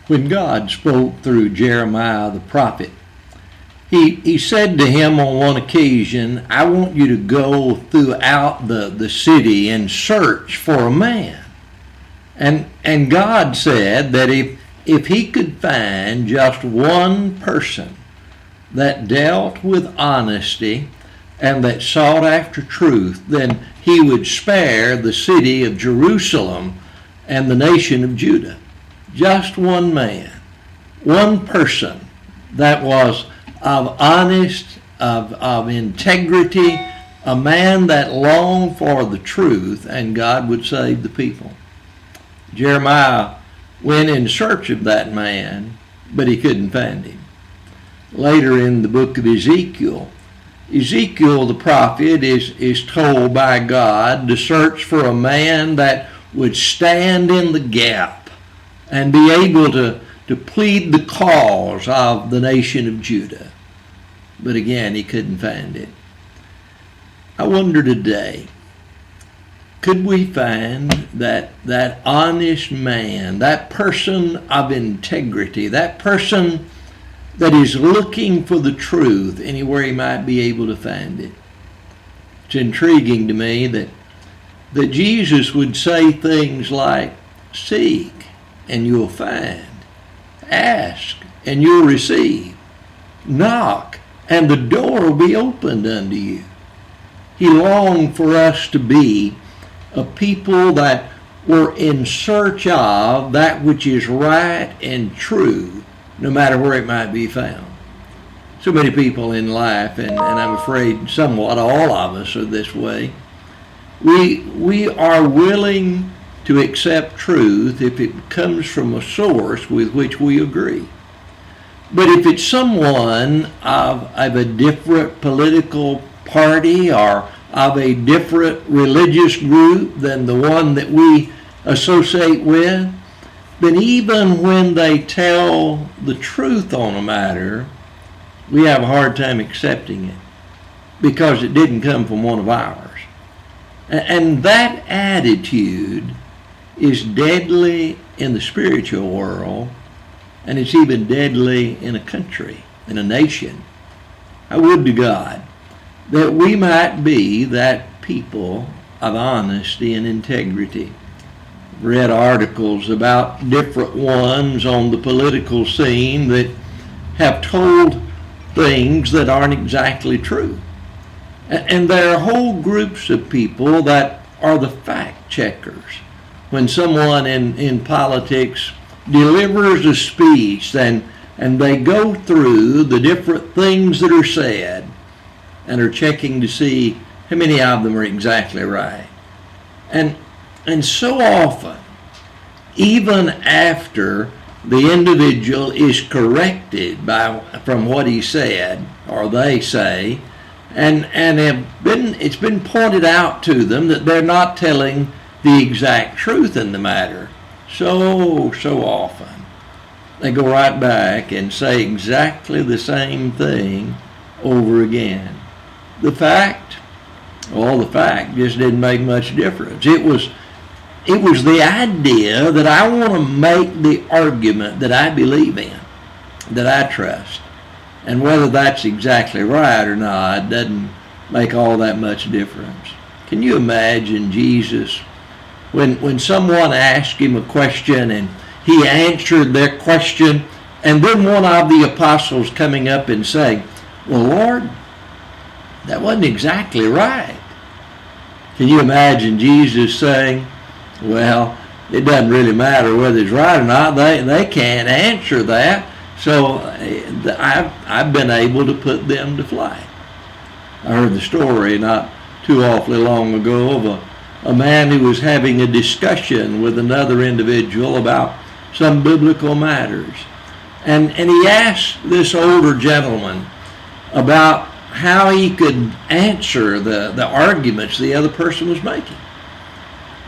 when God spoke through Jeremiah the prophet, he said to him on one occasion, I want you to go throughout the city and search for a man. And God said that if he could find just one person that dealt with honesty and that sought after truth, then he would spare the city of Jerusalem and the nation of Judah. Just one man, one person that was of honest, of integrity, a man that longed for the truth, and God would save the people. Jeremiah went in search of that man, but he couldn't find him. Later in the book of Ezekiel the prophet is told by God to search for a man that would stand in the gap and be able to plead the cause of the nation of Judah. But again, he couldn't find it. I wonder today, could we find that honest man, that person of integrity, that person that is looking for the truth anywhere he might be able to find it? It's intriguing to me that Jesus would say things like, seek and you'll find, ask and you'll receive, knock and the door will be opened unto you. He longed for us to be a people that were in search of that which is right and true, no matter where it might be found. So many people in life, and I'm afraid somewhat all of us are this way, we are willing to accept truth if it comes from a source with which we agree. But if it's someone of a different political party or of a different religious group than the one that we associate with, then even when they tell the truth on a matter, we have a hard time accepting it because it didn't come from one of ours. And that attitude is deadly in the spiritual world, and it's even deadly in a country, in a nation. I would to God that we might be that people of honesty and integrity. I've read articles about different ones on the political scene that have told things that aren't exactly true. And there are whole groups of people that are the fact checkers. When someone in politics delivers a speech and they go through the different things that are said and are checking to see how many of them are exactly right. And so often, even after the individual is corrected from what he said or they say, and it's been pointed out to them that they're not telling the exact truth in the matter. So often they go right back and say exactly the same thing over again. The fact just didn't make much difference. It was the idea that I want to make the argument that I believe in, that I trust. And whether that's exactly right or not doesn't make all that much difference. Can you imagine Jesus when someone asked him a question and he answered their question, and then one of the apostles coming up and saying, well, Lord, that wasn't exactly right. Can you imagine Jesus saying, well, it doesn't really matter whether it's right or not. They can't answer that. So I've been able to put them to flight. I heard the story not too awfully long ago of a man who was having a discussion with another individual about some biblical matters. And he asked this older gentleman about how he could answer the arguments the other person was making.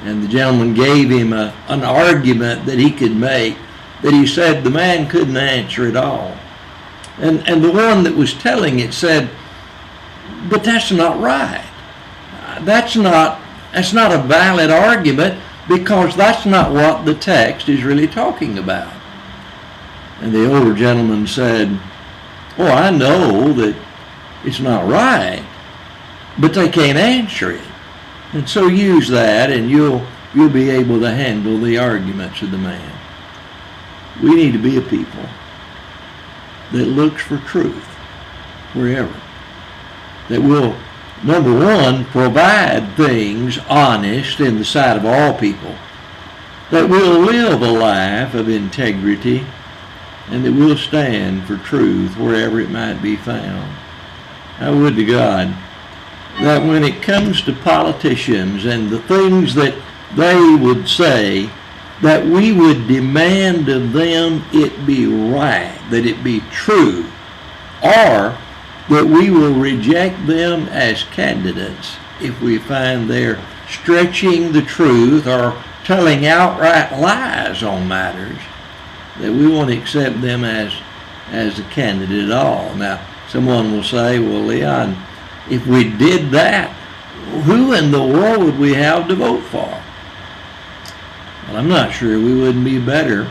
And the gentleman gave him an argument that he could make that he said the man couldn't answer at all. And the one that was telling it said, but that's not right. That's not a valid argument because that's not what the text is really talking about. And the older gentleman said, "Oh, I know that it's not right, but they can't answer it. And so use that, and you'll be able to handle the arguments of the man." We need to be a people that looks for truth wherever. That will, number one, provide things honest in the sight of all people. That will live a life of integrity, and that will stand for truth wherever it might be found. I would to God that when it comes to politicians and the things that they would say, that we would demand of them it be right, that it be true, or that we will reject them as candidates if we find they're stretching the truth or telling outright lies on matters, that we won't accept them as a candidate at all. Now, someone will say, "Well, Leon, if we did that, who in the world would we have to vote for?" Well, I'm not sure we wouldn't be better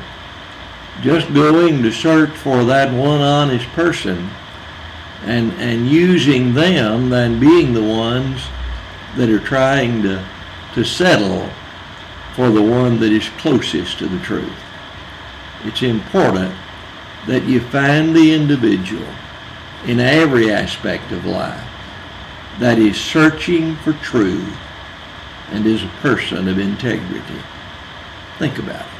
just going to search for that one honest person and using them than being the ones that are trying to settle for the one that is closest to the truth. It's important that you find the individual in every aspect of life that is searching for truth and is a person of integrity. Think about it.